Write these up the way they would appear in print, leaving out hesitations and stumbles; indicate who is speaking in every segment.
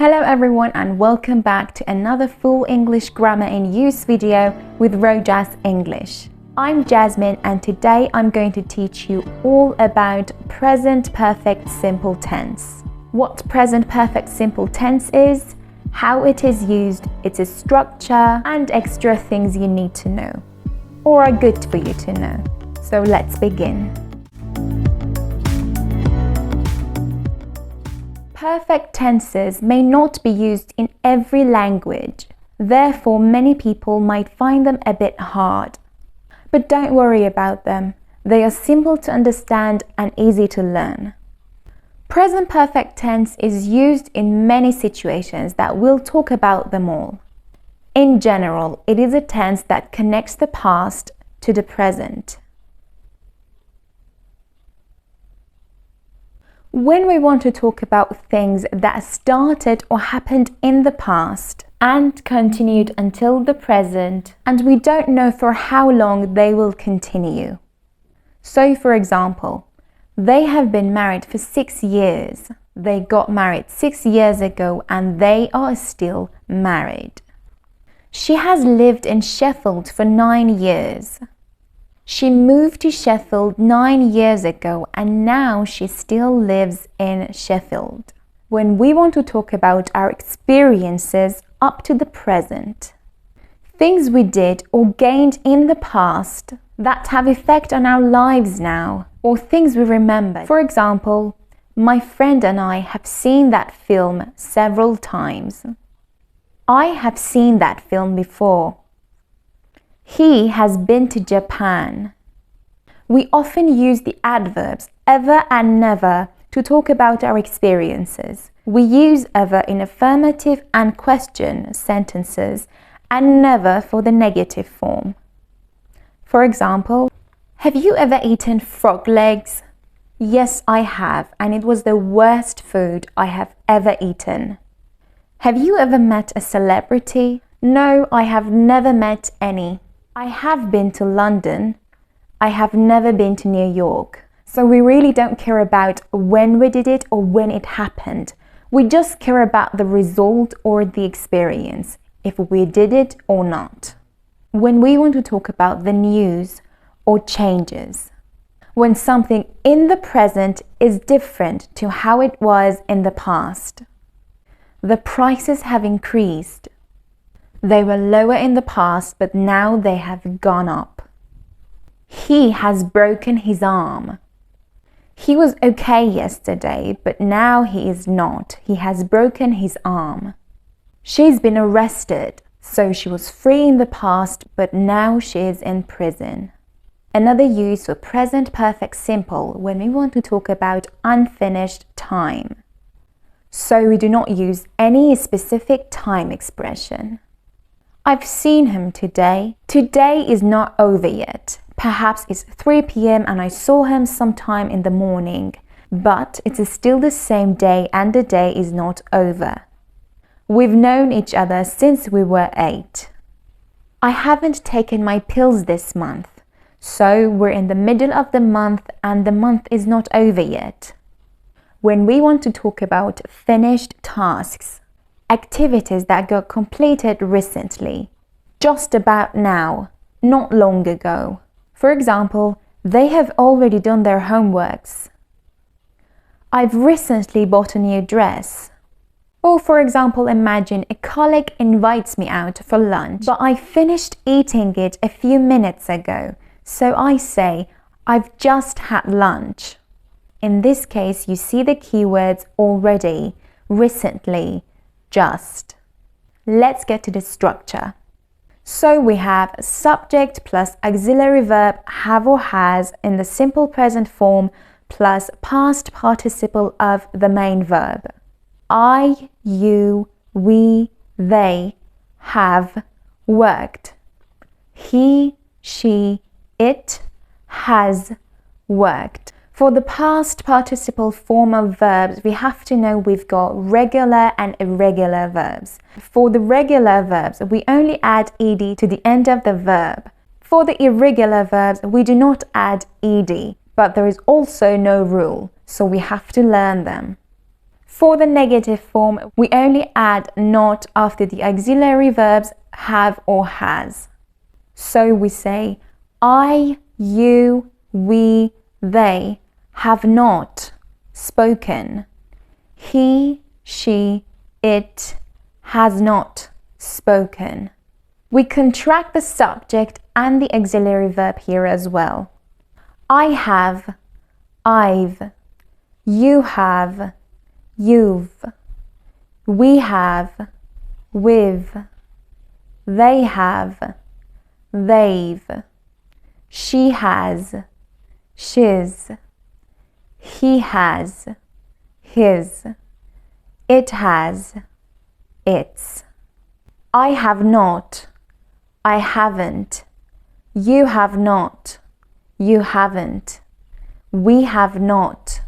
Speaker 1: Hello everyone and welcome back to another full English grammar in use video with Rojas English. I'm Jasmine and today I'm going to teach you all about present perfect simple tense. What present perfect simple tense is, how it is used, its structure and extra things you need to know or are good for you to know. So let's begin. Perfect tenses may not be used in every language, therefore many people might find them a bit hard. But don't worry about them, they are simple to understand and easy to learn. Present perfect tense is used in many situations that we'll talk about them all. In general, it is a tense that connects the past to the present. When we want to talk about things that started or happened in the past and continued until the present, and we don't know for how long they will continue. So, for example, they have been married for 6 years. They got married 6 years ago and they are still married. She has lived in Sheffield for 9 years. She moved to Sheffield 9 years ago and now she still lives in Sheffield. When we want to talk about our experiences up to the present, things we did or gained in the past that have effect on our lives now, or things we remember. For example, my friend and I have seen that film several times. I have seen that film before. He has been to Japan. We often use the adverbs ever and never to talk about our experiences. We use ever in affirmative and question sentences and never for the negative form. For example, have you ever eaten frog legs? Yes, I have, and it was the worst food I have ever eaten. Have you ever met a celebrity? No, I have never met any. I have been to London. I have never been to New York. So we really don't care about when we did it or when it happened. We just care about the result or the experience, if we did it or not. When we want to talk about the news or changes, when something in the present is different to how it was in the past. The prices have increased. They were lower in the past, but now they have gone up. He has broken his arm. He was okay yesterday, but now he is not. He has broken his arm. She's been arrested, so she was free in the past, but now she is in prison. Another use for present perfect simple when we want to talk about unfinished time. So we do not use any specific time expression. I've seen him today. Today is not over yet. Perhaps it's 3 p.m. and I saw him sometime in the morning, but it's still the same day and the day is not over. We've known each other since we were 8. I haven't taken my pills this month, so we're in the middle of the month and the month is not over yet. When we want to talk about finished tasks, activities that got completed recently, just about now, not long ago. For example, they have already done their homeworks. I've recently bought a new dress. Or for example, imagine a colleague invites me out for lunch, but I finished eating it a few minutes ago. So I say, I've just had lunch. In this case, you see the keywords already, recently, just. Let's get to the structure. So we have subject plus auxiliary verb have or has in the simple present form plus past participle of the main verb. I, you, we, they have worked. He, she, it has worked. For the past participle form of verbs, we have to know we've got regular and irregular verbs. For the regular verbs, we only add ed to the end of the verb. For the irregular verbs, we do not add ed, but there is also no rule, so we have to learn them. For the negative form, we only add not after the auxiliary verbs have or has. So we say, I, you, we, they have not spoken. He, she, it has not spoken. We contract the subject and the auxiliary verb here as well. I have, I've, you have, you've, we have, we've, they have, they've, she has, she's, he has, his, it has, its. I have not, I haven't, you have not, you haven't, we have not,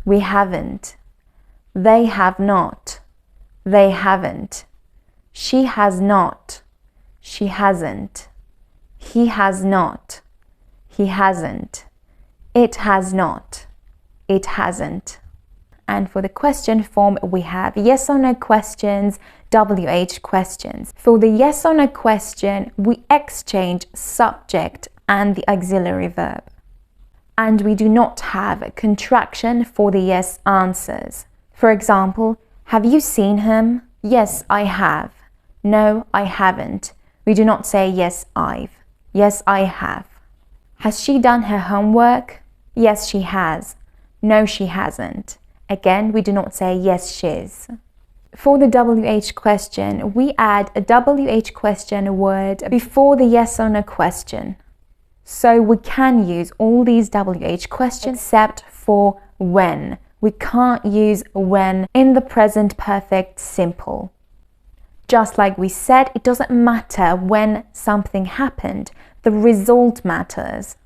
Speaker 1: we haven't, they have not, they haven't, she has not, she hasn't, he has not, he hasn't, it has not, it hasn't. And for the question form, we have yes or no questions, WH questions. For the yes or no question, we exchange subject and the auxiliary verb. And we do not have a contraction for the yes answers. For example, have you seen him? Yes, I have. No, I haven't. We do not say yes, I've. Yes, I have. Has she done her homework? Yes, she has. No, she hasn't. Again, we do not say yes, she's. For the WH question, we add a WH question word before the yes or no question. So we can use all these WH questions except for when. We can't use when in the present perfect simple. Just like we said, it doesn't matter when something happened, the result matters.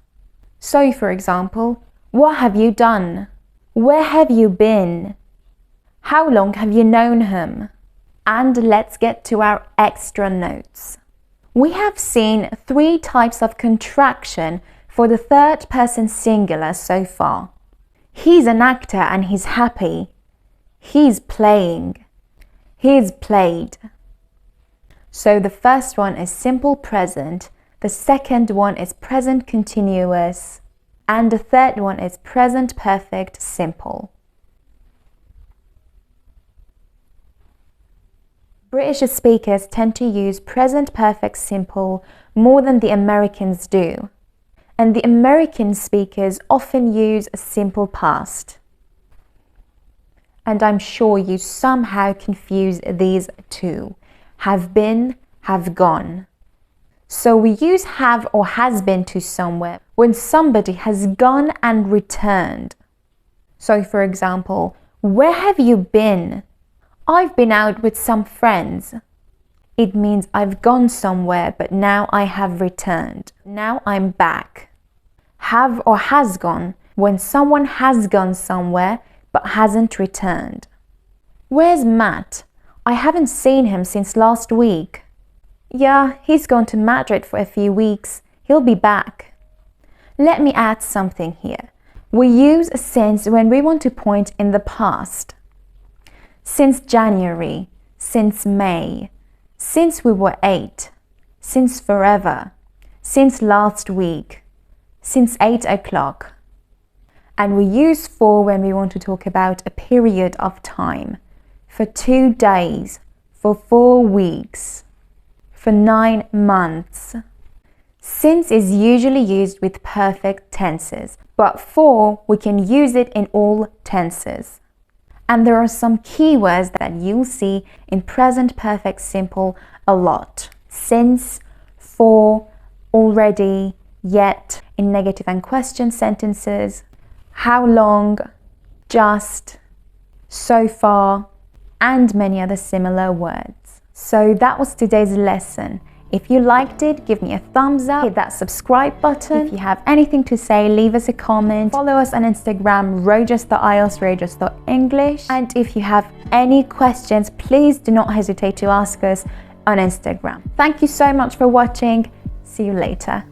Speaker 1: So for example, what have you done? Where have you been? How long have you known him? And let's get to our extra notes. We have seen 3 types of contraction for the third person singular so far. He's an actor and he's happy. He's playing. He's played. So the first one is simple present, the second one is present continuous, and the third one is present perfect simple. British speakers tend to use present perfect simple more than the Americans do. And the American speakers often use a simple past. And I'm sure you somehow confuse these two. Have been, have gone. So we use have or has been to somewhere when somebody has gone and returned. So for example, where have you been? I've been out with some friends. It means I've gone somewhere, but now I have returned. Now I'm back. Have or has gone, when someone has gone somewhere, but hasn't returned. Where's Matt? I haven't seen him since last week. Yeah, he's gone to Madrid for a few weeks. He'll be back. Let me add something here. We use since when we want to point in the past. Since January, since May, since we were 8, since forever, since last week, since 8 o'clock. And we use for when we want to talk about a period of time. For 2 days, for 4 weeks, for 9 months. Since is usually used with perfect tenses, but for we can use it in all tenses. And there are some keywords that you'll see in present perfect simple a lot. Since, for, already, yet, in negative and question sentences, how long, just, so far, and many other similar words. So that was today's lesson. If you liked it, give me a thumbs up, hit that subscribe button. If you have anything to say, leave us a comment. Follow us on Instagram, Rojust.IELTS, Rojust.English. And if you have any questions, please do not hesitate to ask us on Instagram. Thank you so much for watching. See you later.